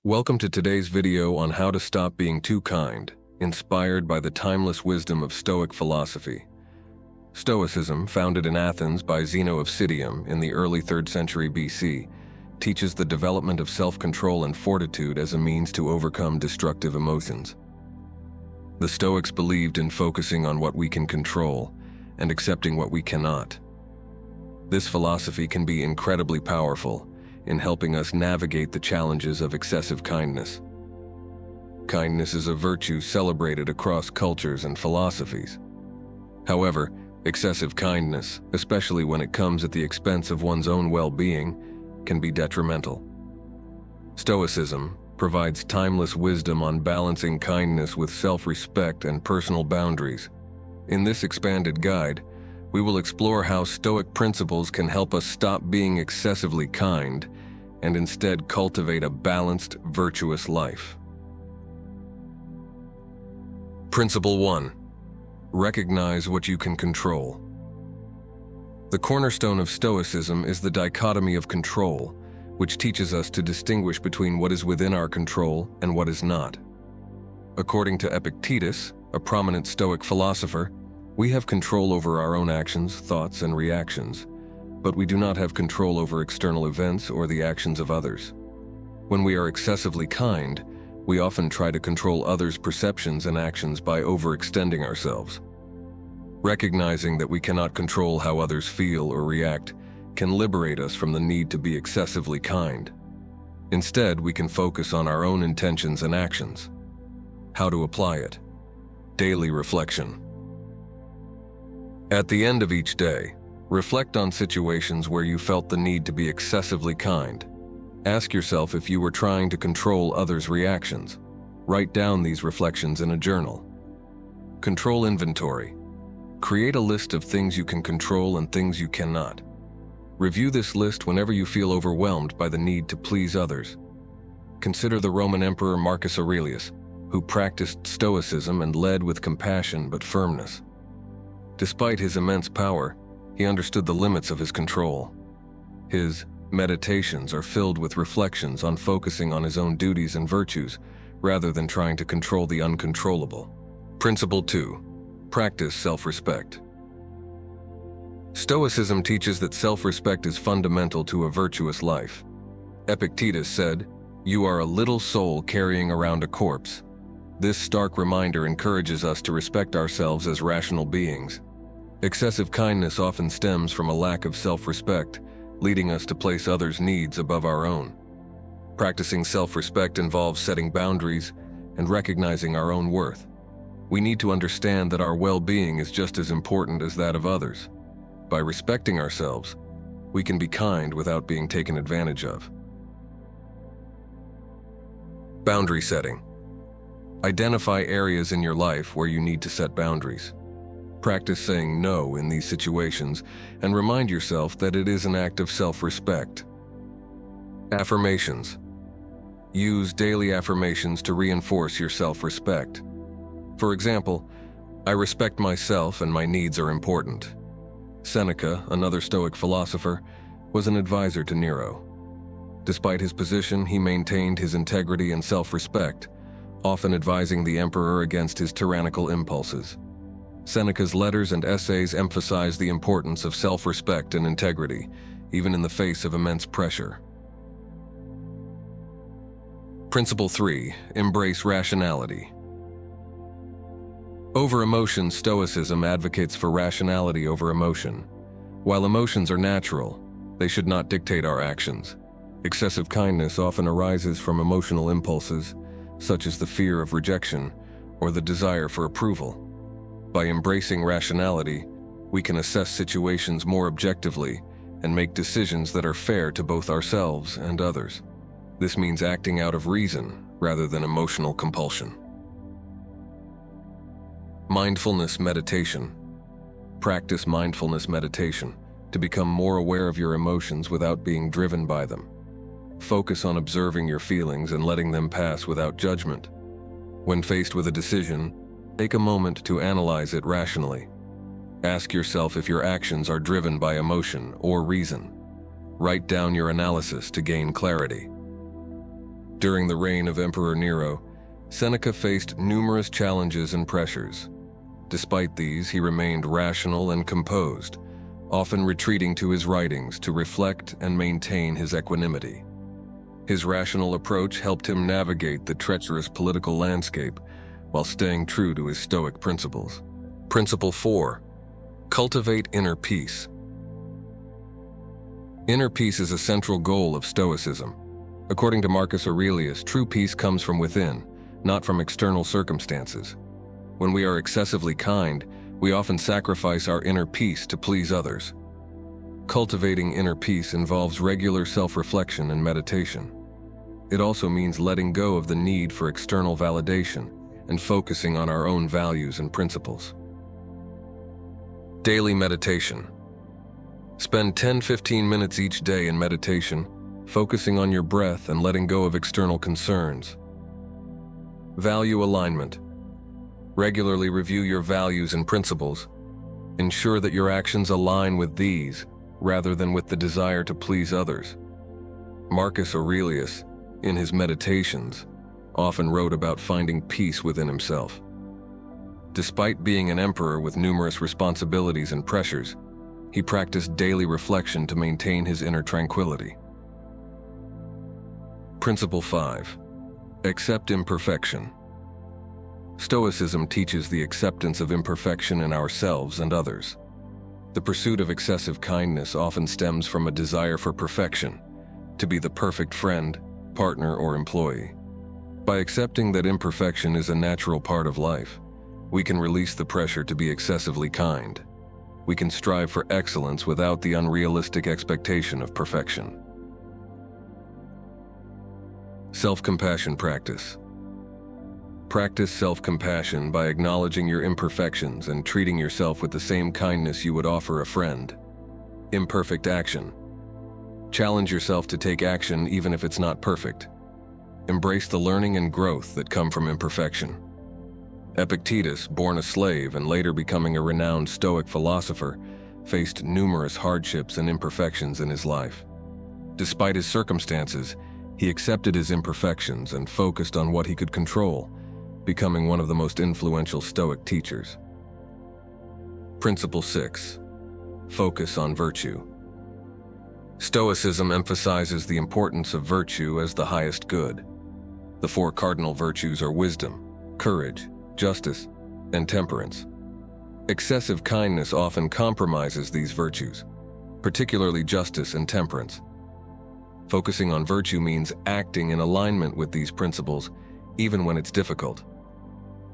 Welcome to today's video on how to stop being too kind, inspired by the timeless wisdom of Stoic philosophy. Stoicism, founded in Athens by Zeno of Citium in the early 3rd century BC, teaches the development of self-control and fortitude as a means to overcome destructive emotions. The Stoics believed in focusing on what we can control and accepting what we cannot. This philosophy can be incredibly powerful in helping us navigate the challenges of excessive kindness. Kindness is a virtue celebrated across cultures and philosophies. However, excessive kindness, especially when it comes at the expense of one's own well-being, can be detrimental. Stoicism provides timeless wisdom on balancing kindness with self-respect and personal boundaries. In this expanded guide, we will explore how Stoic principles can help us stop being excessively kind and instead cultivate a balanced, virtuous life. Principle 1. Recognize what you can control. The cornerstone of Stoicism is the dichotomy of control, which teaches us to distinguish between what is within our control and what is not. According to Epictetus, a prominent Stoic philosopher, we have control over our own actions, thoughts, and reactions, but we do not have control over external events or the actions of others. When we are excessively kind, we often try to control others' perceptions and actions by overextending ourselves. Recognizing that we cannot control how others feel or react can liberate us from the need to be excessively kind. Instead, we can focus on our own intentions and actions. How to apply it? Daily reflection. At the end of each day, reflect on situations where you felt the need to be excessively kind. Ask yourself if you were trying to control others' reactions. Write down these reflections in a journal. Control inventory. Create a list of things you can control and things you cannot. Review this list whenever you feel overwhelmed by the need to please others. Consider the Roman Emperor Marcus Aurelius, who practiced Stoicism and led with compassion but firmness. Despite his immense power, he understood the limits of his control. His meditations are filled with reflections on focusing on his own duties and virtues, rather than trying to control the uncontrollable. Principle 2. Practice self-respect. Stoicism teaches that self-respect is fundamental to a virtuous life. Epictetus said, "You are a little soul carrying around a corpse." This stark reminder encourages us to respect ourselves as rational beings. Excessive kindness often stems from a lack of self-respect, leading us to place others' needs above our own. Practicing self-respect involves setting boundaries and recognizing our own worth. We need to understand that our well-being is just as important as that of others. By respecting ourselves, we can be kind without being taken advantage of. Boundary setting. Identify areas in your life where you need to set boundaries. Practice saying no in these situations and remind yourself that it is an act of self-respect. Affirmations. Use daily affirmations to reinforce your self-respect. For example, "I respect myself and my needs are important." Seneca, another Stoic philosopher, was an advisor to Nero. Despite his position, he maintained his integrity and self-respect, often advising the emperor against his tyrannical impulses. Seneca's letters and essays emphasize the importance of self-respect and integrity, even in the face of immense pressure. Principle 3. Embrace rationality. Over emotion, Stoicism advocates for rationality over emotion. While emotions are natural, they should not dictate our actions. Excessive kindness often arises from emotional impulses, such as the fear of rejection or the desire for approval. By embracing rationality, we can assess situations more objectively and make decisions that are fair to both ourselves and others. This means acting out of reason rather than emotional compulsion. Mindfulness meditation. Practice mindfulness meditation to become more aware of your emotions without being driven by them. Focus on observing your feelings and letting them pass without judgment. When faced with a decision, take a moment to analyze it rationally. Ask yourself if your actions are driven by emotion or reason. Write down your analysis to gain clarity. During the reign of Emperor Nero, Seneca faced numerous challenges and pressures. Despite these, he remained rational and composed, often retreating to his writings to reflect and maintain his equanimity. His rational approach helped him navigate the treacherous political landscape while staying true to his Stoic principles. Principle 4. Cultivate inner peace. Inner peace is a central goal of Stoicism. According to Marcus Aurelius, true peace comes from within, not from external circumstances. When we are excessively kind, we often sacrifice our inner peace to please others. Cultivating inner peace involves regular self-reflection and meditation. It also means letting go of the need for external validation and focusing on our own values and principles. Daily meditation. Spend 10-15 minutes each day in meditation, focusing on your breath and letting go of external concerns. Value alignment. Regularly review your values and principles. Ensure that your actions align with these, rather than with the desire to please others. Marcus Aurelius, in his Meditations, often wrote about finding peace within himself. Despite being an emperor with numerous responsibilities and pressures, he practiced daily reflection to maintain his inner tranquility. Principle 5. Accept imperfection. Stoicism teaches the acceptance of imperfection in ourselves and others. The pursuit of excessive kindness often stems from a desire for perfection, to be the perfect friend, partner, or employee. By accepting that imperfection is a natural part of life, we can release the pressure to be excessively kind. We can strive for excellence without the unrealistic expectation of perfection. Self-compassion practice. Practice self-compassion by acknowledging your imperfections and treating yourself with the same kindness you would offer a friend. Imperfect action. Challenge yourself to take action even if it's not perfect. Embrace the learning and growth that come from imperfection. Epictetus, born a slave and later becoming a renowned Stoic philosopher, faced numerous hardships and imperfections in his life. Despite his circumstances, he accepted his imperfections and focused on what he could control, becoming one of the most influential Stoic teachers. Principle 6. Focus on virtue. Stoicism emphasizes the importance of virtue as the highest good. The 4 cardinal virtues are wisdom, courage, justice, and temperance. Excessive kindness often compromises these virtues, particularly justice and temperance. Focusing on virtue means acting in alignment with these principles, even when it's difficult.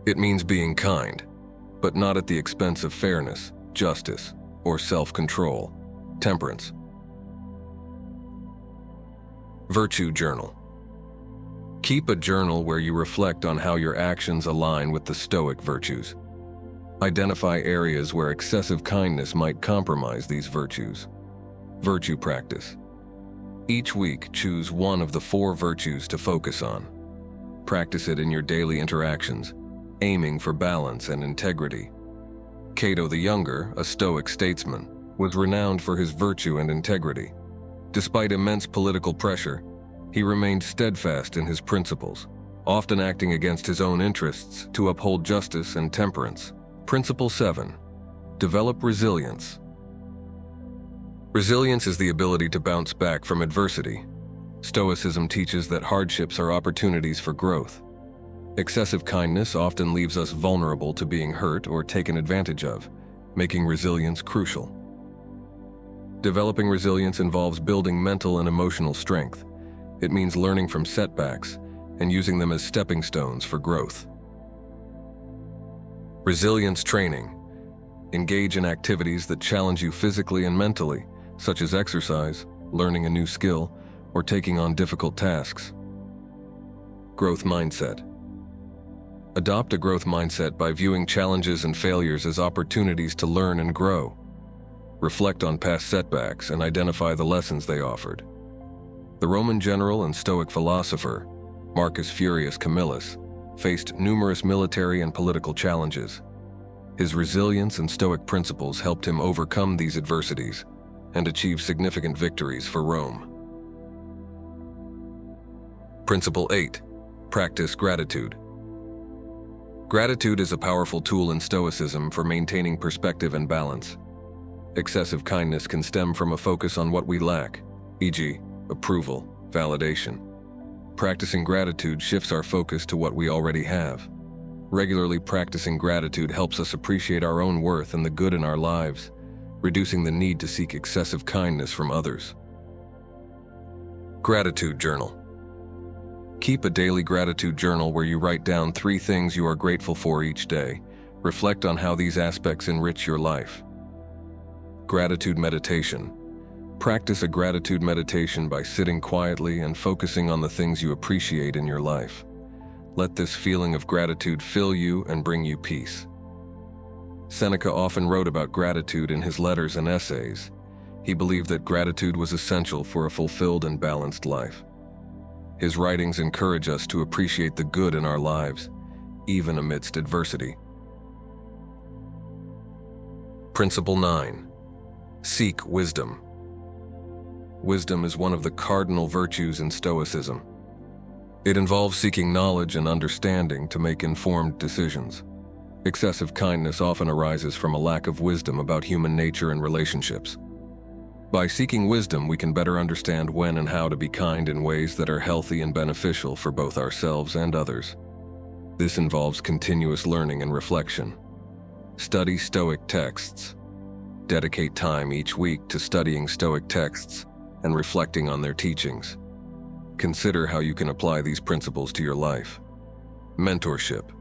It means being kind, but not at the expense of fairness, justice, or self-control. Temperance. Virtue journal. Keep a journal where you reflect on how your actions align with the Stoic virtues. Identify areas where excessive kindness might compromise these virtues. Virtue practice. Each week, choose one of the 4 virtues to focus on. Practice it in your daily interactions, aiming for balance and integrity. Cato the Younger, a Stoic statesman, was renowned for his virtue and integrity. Despite immense political pressure, he remained steadfast in his principles, often acting against his own interests to uphold justice and temperance. Principle 7. Develop resilience. Resilience is the ability to bounce back from adversity. Stoicism teaches that hardships are opportunities for growth. Excessive kindness often leaves us vulnerable to being hurt or taken advantage of, making resilience crucial. Developing resilience involves building mental and emotional strength. It means learning from setbacks and using them as stepping stones for growth. Resilience training. Engage in activities that challenge you physically and mentally, such as exercise, learning a new skill, or taking on difficult tasks. Growth mindset. Adopt a growth mindset by viewing challenges and failures as opportunities to learn and grow. Reflect on past setbacks and identify the lessons they offered. The Roman general and Stoic philosopher, Marcus Furius Camillus, faced numerous military and political challenges. His resilience and Stoic principles helped him overcome these adversities and achieve significant victories for Rome. Principle 8. Practice gratitude. Gratitude is a powerful tool in Stoicism for maintaining perspective and balance. Excessive kindness can stem from a focus on what we lack, e.g., approval, validation. Practicing gratitude shifts our focus to what we already have. Regularly practicing gratitude helps us appreciate our own worth and the good in our lives, reducing the need to seek excessive kindness from others. Gratitude journal. Keep a daily gratitude journal where you write down 3 things you are grateful for each day. Reflect on how these aspects enrich your life. Gratitude meditation. Practice a gratitude meditation by sitting quietly and focusing on the things you appreciate in your life. Let this feeling of gratitude fill you and bring you peace. Seneca often wrote about gratitude in his letters and essays. He believed that gratitude was essential for a fulfilled and balanced life. His writings encourage us to appreciate the good in our lives, even amidst adversity. Principle 9. Seek wisdom. Wisdom is one of the cardinal virtues in Stoicism. It involves seeking knowledge and understanding to make informed decisions. Excessive kindness often arises from a lack of wisdom about human nature and relationships. By seeking wisdom, we can better understand when and how to be kind in ways that are healthy and beneficial for both ourselves and others. This involves continuous learning and reflection. Study Stoic texts. Dedicate time each week to studying Stoic texts and reflecting on their teachings. Consider how you can apply these principles to your life. Mentorship.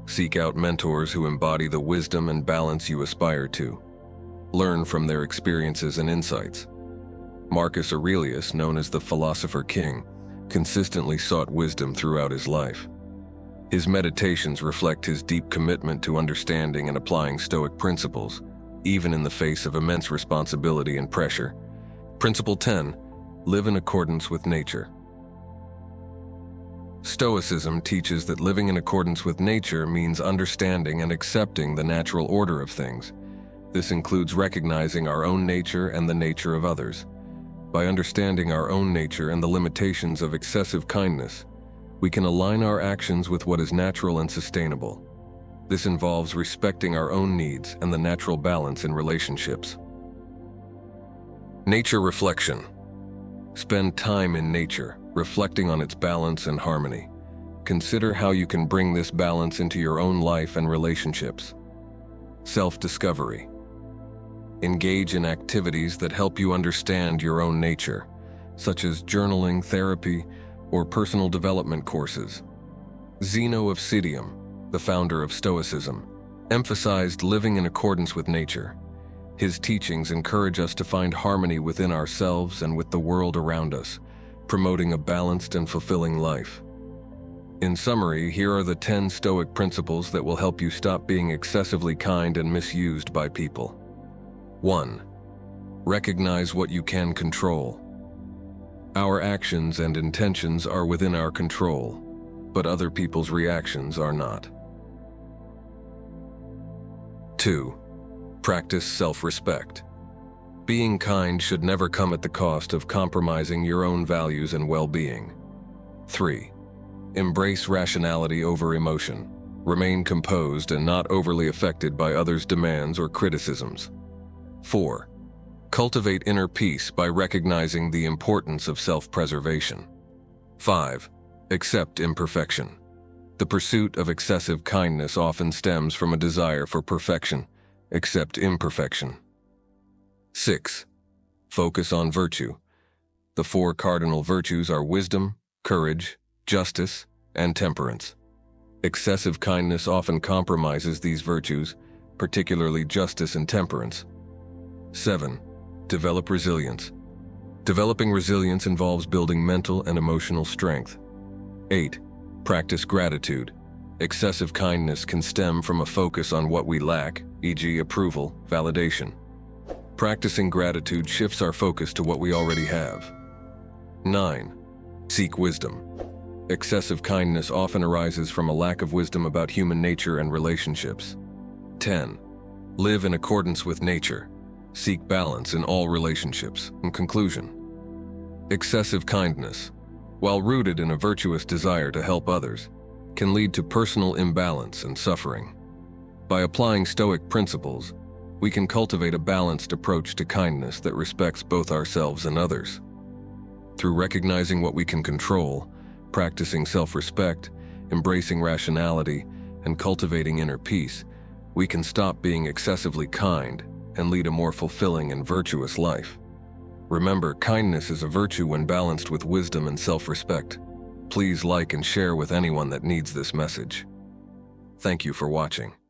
Seek out mentors who embody the wisdom and balance you aspire to. Learn from their experiences and insights. Marcus Aurelius, known as the Philosopher King, consistently sought wisdom throughout his life. His meditations reflect his deep commitment to understanding and applying Stoic principles, even in the face of immense responsibility and pressure. Principle 10. Live in accordance with nature. Stoicism teaches that living in accordance with nature means understanding and accepting the natural order of things. This includes recognizing our own nature and the nature of others. By understanding our own nature and the limitations of excessive kindness, we can align our actions with what is natural and sustainable. This involves respecting our own needs and the natural balance in relationships. Nature reflection. Spend time in nature, reflecting on its balance and harmony. Consider how you can bring this balance into your own life and relationships. Self-discovery. Engage in activities that help you understand your own nature, such as journaling, therapy, or personal development courses. Zeno of Citium, the founder of Stoicism, emphasized living in accordance with nature. His teachings encourage us to find harmony within ourselves and with the world around us, promoting a balanced and fulfilling life. In summary, here are the 10 Stoic principles that will help you stop being excessively kind and misused by people. 1. Recognize what you can control. Our actions and intentions are within our control, but other people's reactions are not. 2. Practice self-respect. Being kind should never come at the cost of compromising your own values and well-being. 3. Embrace rationality over emotion. Remain composed and not overly affected by others' demands or criticisms. 4. Cultivate inner peace by recognizing the importance of self-preservation. 5. Accept imperfection. The pursuit of excessive kindness often stems from a desire for perfection. Accept imperfection. 6. Focus on virtue. The 4 cardinal virtues are wisdom, courage, justice, and temperance. Excessive kindness often compromises these virtues, particularly justice and temperance. 7. Develop resilience. Developing resilience involves building mental and emotional strength. 8. Practice gratitude. Excessive kindness can stem from a focus on what we lack, e.g., approval, validation. Practicing gratitude shifts our focus to what we already have. 9. Seek wisdom. Excessive kindness often arises from a lack of wisdom about human nature and relationships. 10. Live in accordance with nature. Seek balance in all relationships. In conclusion, excessive kindness, while rooted in a virtuous desire to help others, can lead to personal imbalance and suffering. By applying Stoic principles, we can cultivate a balanced approach to kindness that respects both ourselves and others. Through recognizing what we can control, practicing self-respect, embracing rationality, and cultivating inner peace, we can stop being excessively kind and lead a more fulfilling and virtuous life. Remember, kindness is a virtue when balanced with wisdom and self-respect. Please like and share with anyone that needs this message. Thank you for watching.